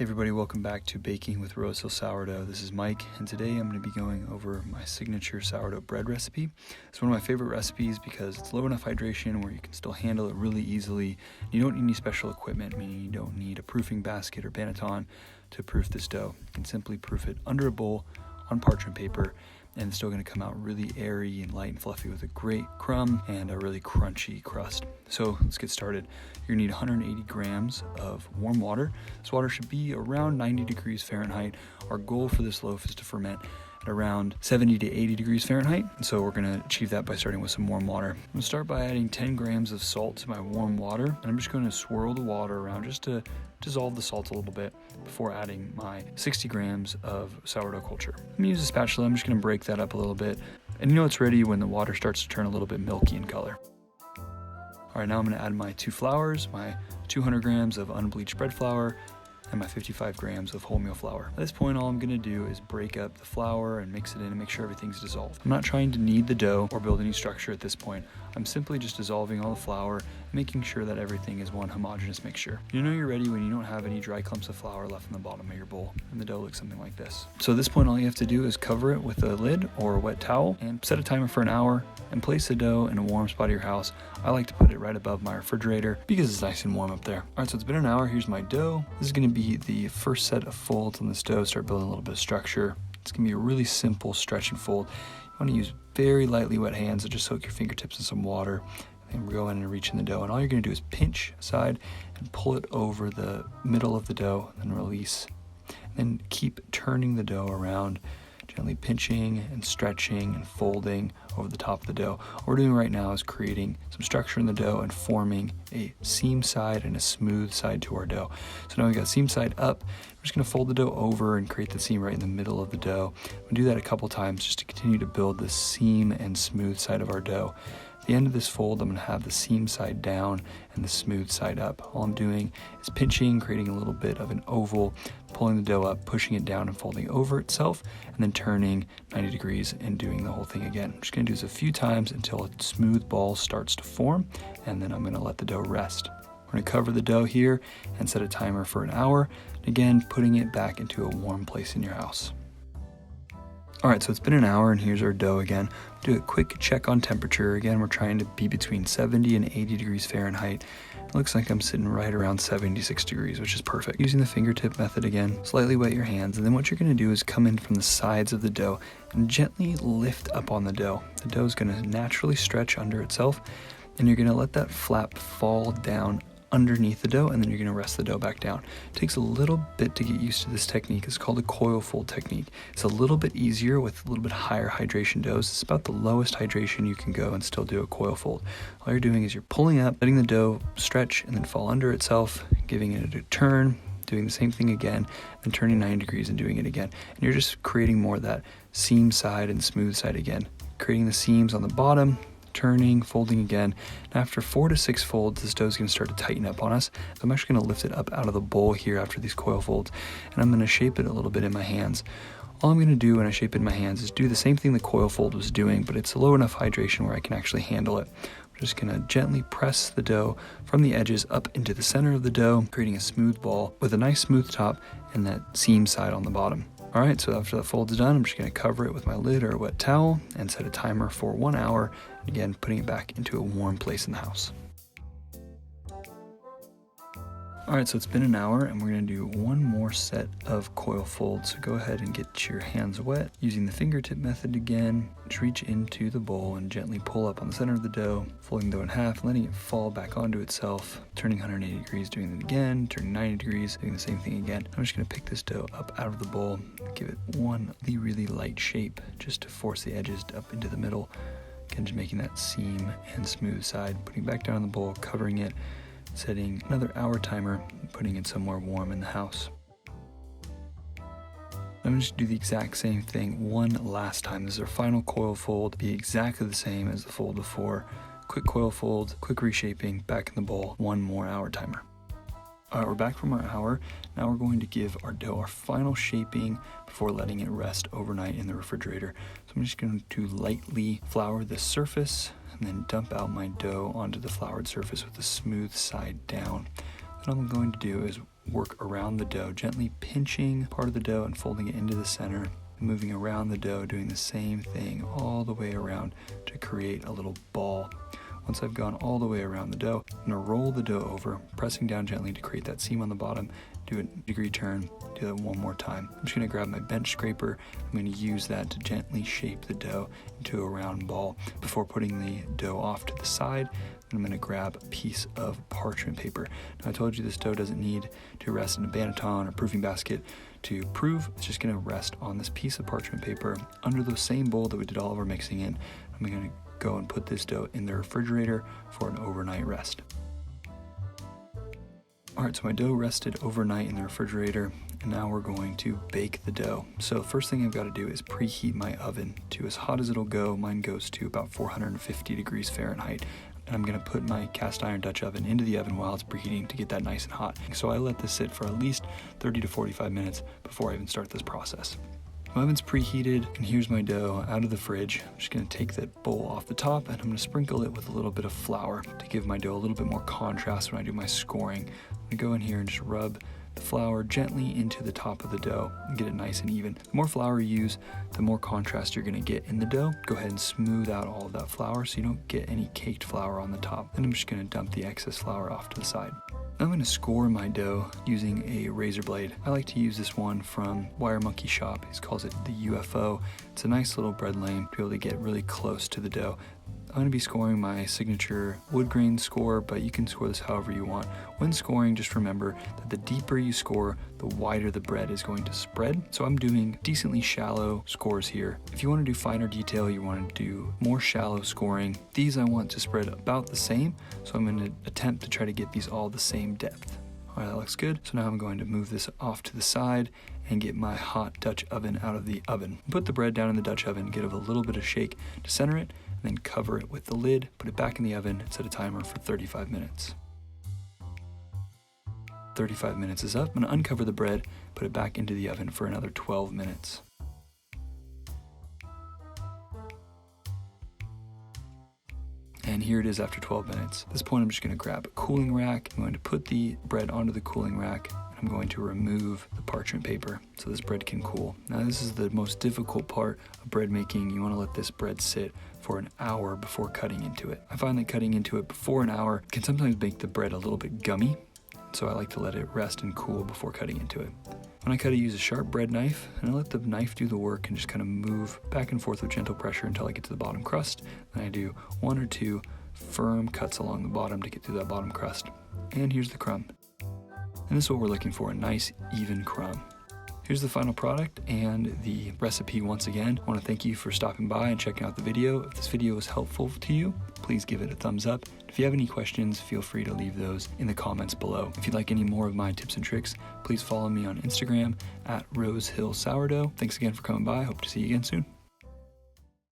Hey everybody, welcome back to Baking with Rosehill Sourdough. This is Mike, and today I'm going to be going over my signature sourdough bread recipe. It's one of my favorite recipes because it's low enough hydration where you can still handle it really easily. You don't need any special equipment, meaning you don't need a proofing basket or banneton to proof this dough. You can simply proof it under a bowl on parchment paper, and it's still going to come out really airy and light and fluffy with a great crumb and a really crunchy crust. So let's get started. You're going to need 180 grams of warm water. This water should be around 90 degrees Fahrenheit. Our goal for this loaf is to ferment at around 70 to 80 degrees Fahrenheit. And so we're going to achieve that by starting with some warm water. I'm going to start by adding 10 grams of salt to my warm water. And I'm just going to swirl the water around just to dissolve the salt a little bit before adding my 60 grams of sourdough culture. I'm going to use a spatula. I'm just going to break that up a little bit. And you know it's ready when the water starts to turn a little bit milky in color. All right, now I'm going to add my 2 flours, my 200 grams of unbleached bread flour, and my 55 grams of wholemeal flour. At this point, all I'm going to do is break up the flour and mix it in and make sure everything's dissolved. I'm not trying to knead the dough or build any structure at this point. I'm simply just dissolving all the flour, making sure that everything is one homogeneous mixture. You know you're ready when you don't have any dry clumps of flour left in the bottom of your bowl, and the dough looks something like this. So at this point, all you have to do is cover it with a lid or a wet towel and set a timer for an hour and place the dough in a warm spot of your house. I like to put it right above my refrigerator because it's nice and warm up there. All right, so it's been an hour. Here's my dough. This is going to be the first set of folds on this dough. Start building a little bit of structure. It's going to be a really simple stretch and fold. You want to use very lightly wet hands that just soak your fingertips in some water, and go in and reach in the dough. And all you're going to do is pinch aside and pull it over the middle of the dough, and then release. And then keep turning the dough around, gently pinching and stretching and folding over the top of the dough. What we're doing right now is creating some structure in the dough and forming a seam side and a smooth side to our dough. So now we've got seam side up. We're just going to fold the dough over and create the seam right in the middle of the dough. We'll do that a couple times just to continue to build the seam and smooth side of our dough. At the end of this fold, I'm going to have the seam side down and the smooth side up. All I'm doing is pinching, creating a little bit of an oval, pulling the dough up, pushing it down and folding over itself, and then turning 90 degrees and doing the whole thing again. I'm just going to do this a few times until a smooth ball starts to form, and then I'm going to let the dough rest. We're going to cover the dough here and set a timer for an hour, again putting it back into a warm place in your house. All right, so it's been an hour and here's our dough again. Do a quick check on temperature. Again, we're trying to be between 70 and 80 degrees Fahrenheit. It looks like I'm sitting right around 76 degrees, which is perfect. Using the fingertip method again, slightly wet your hands, and then what you're gonna do is come in from the sides of the dough and gently lift up on the dough. The dough is gonna naturally stretch under itself, and you're gonna let that flap fall down underneath the dough, and then you're going to rest the dough back down. It takes a little bit to get used to this technique. It's called a coil fold technique. It's a little bit easier with a little bit higher hydration doughs. It's about the lowest hydration you can go and still do a coil fold. All you're doing is you're pulling up, letting the dough stretch and then fall under itself, giving it a turn, doing the same thing again, and turning 90 degrees and doing it again. And you're just creating more of that seam side and smooth side again, creating the seams on the bottom, turning, folding again. And after 4 to 6 folds, this dough is going to start to tighten up on us. So I'm actually going to lift it up out of the bowl here after these coil folds, and I'm going to shape it a little bit in my hands. All I'm going to do when I shape it in my hands is do the same thing the coil fold was doing, but it's low enough hydration where I can actually handle it. I'm just going to gently press the dough from the edges up into the center of the dough, creating a smooth ball with a nice smooth top and that seam side on the bottom. All right, so after the fold's done, I'm just going to cover it with my lid or a wet towel and set a timer for 1 hour, again putting it back into a warm place in the house. All right, so it's been an hour and we're going to do one more set of coil folds. So go ahead and get your hands wet. Using the fingertip method again, just reach into the bowl and gently pull up on the center of the dough, folding the dough in half and letting it fall back onto itself, turning 180 degrees, doing it again, turning 90 degrees, doing the same thing again. I'm just going to pick this dough up out of the bowl, give it one really light shape just to force the edges up into the middle. Again, just making that seam and smooth side, putting it back down in the bowl, covering it, setting another hour timer, and putting it somewhere warm in the house. I'm going to just do the exact same thing one last time. This is our final coil fold, be exactly the same as the fold before. Quick coil fold, quick reshaping, back in the bowl, 1 more hour timer. All right, we're back from our hour. Now we're going to give our dough our final shaping before letting it rest overnight in the refrigerator. So I'm just going to lightly flour the surface and then dump out my dough onto the floured surface with the smooth side down. Then all I'm going to do is work around the dough, gently pinching part of the dough and folding it into the center, moving around the dough, doing the same thing all the way around to create a little ball. Once I've gone all the way around the dough, I'm going to roll the dough over, pressing down gently to create that seam on the bottom, do a degree turn, do that one more time. I'm just going to grab my bench scraper. I'm going to use that to gently shape the dough into a round ball. Before putting the dough off to the side, I'm going to grab a piece of parchment paper. Now, I told you this dough doesn't need to rest in a banneton or proofing basket to prove. It's just going to rest on this piece of parchment paper under the same bowl that we did all of our mixing in. I'm going to go and put this dough in the refrigerator for an overnight rest. Alright, so my dough rested overnight in the refrigerator, and now we're going to bake the dough. So first thing I've got to do is preheat my oven to as hot as it'll go. Mine goes to about 450 degrees Fahrenheit. And I'm going to put my cast iron Dutch oven into the oven while it's preheating to get that nice and hot. So I let this sit for at least 30 to 45 minutes before I even start this process. My oven's preheated, and here's my dough out of the fridge. I'm just going to take that bowl off the top, and I'm going to sprinkle it with a little bit of flour to give my dough a little bit more contrast when I do my scoring. I'm going to go in here and just rub the flour gently into the top of the dough and get it nice and even. The more flour you use, the more contrast you're going to get in the dough. Go ahead and smooth out all of that flour so you don't get any caked flour on the top. Then I'm just going to dump the excess flour off to the side. I'm going to score my dough using a razor blade. I like to use this one from Wire Monkey Shop. He calls it the UFO. It's a nice little bread lane to be able to get really close to the dough. I'm going to be scoring my signature wood grain score, but you can score this however you want. When scoring, just remember that the deeper you score, the wider the bread is going to spread. So I'm doing decently shallow scores here. If you want to do finer detail, you want to do more shallow scoring. These I want to spread about the same, so I'm going to attempt to try to get these all the same depth. All right, that looks good. So now I'm going to move this off to the side and get my hot Dutch oven out of the oven. Put the bread down in the Dutch oven, give it a little bit of shake to center it, and then cover it with the lid, put it back in the oven, and set a timer for 35 minutes. 35 minutes is up. I'm going to uncover the bread, put it back into the oven for another 12 minutes. And here it is after 12 minutes. At this point, I'm just going to grab a cooling rack. I'm going to put the bread onto the cooling rack. I'm going to remove the parchment paper so this bread can cool. Now this is the most difficult part of bread making. You want to let this bread sit for an hour before cutting into it. I find that cutting into it before an hour can sometimes make the bread a little bit gummy, so I like to let it rest and cool before cutting into it. When I cut, I use a sharp bread knife, and I let the knife do the work and just kind of move back and forth with gentle pressure until I get to the bottom crust. Then I do 1 or 2 firm cuts along the bottom to get through that bottom crust. And here's the crumb. And this is what we're looking for, a nice even crumb. Here's the final product and the recipe once again. I want to thank you for stopping by and checking out the video. If this video was helpful to you, please give it a thumbs up. If you have any questions, feel free to leave those in the comments below. If you'd like any more of my tips and tricks, please follow me on Instagram at Rosehill Sourdough. Thanks again for coming by. Hope to see you again soon.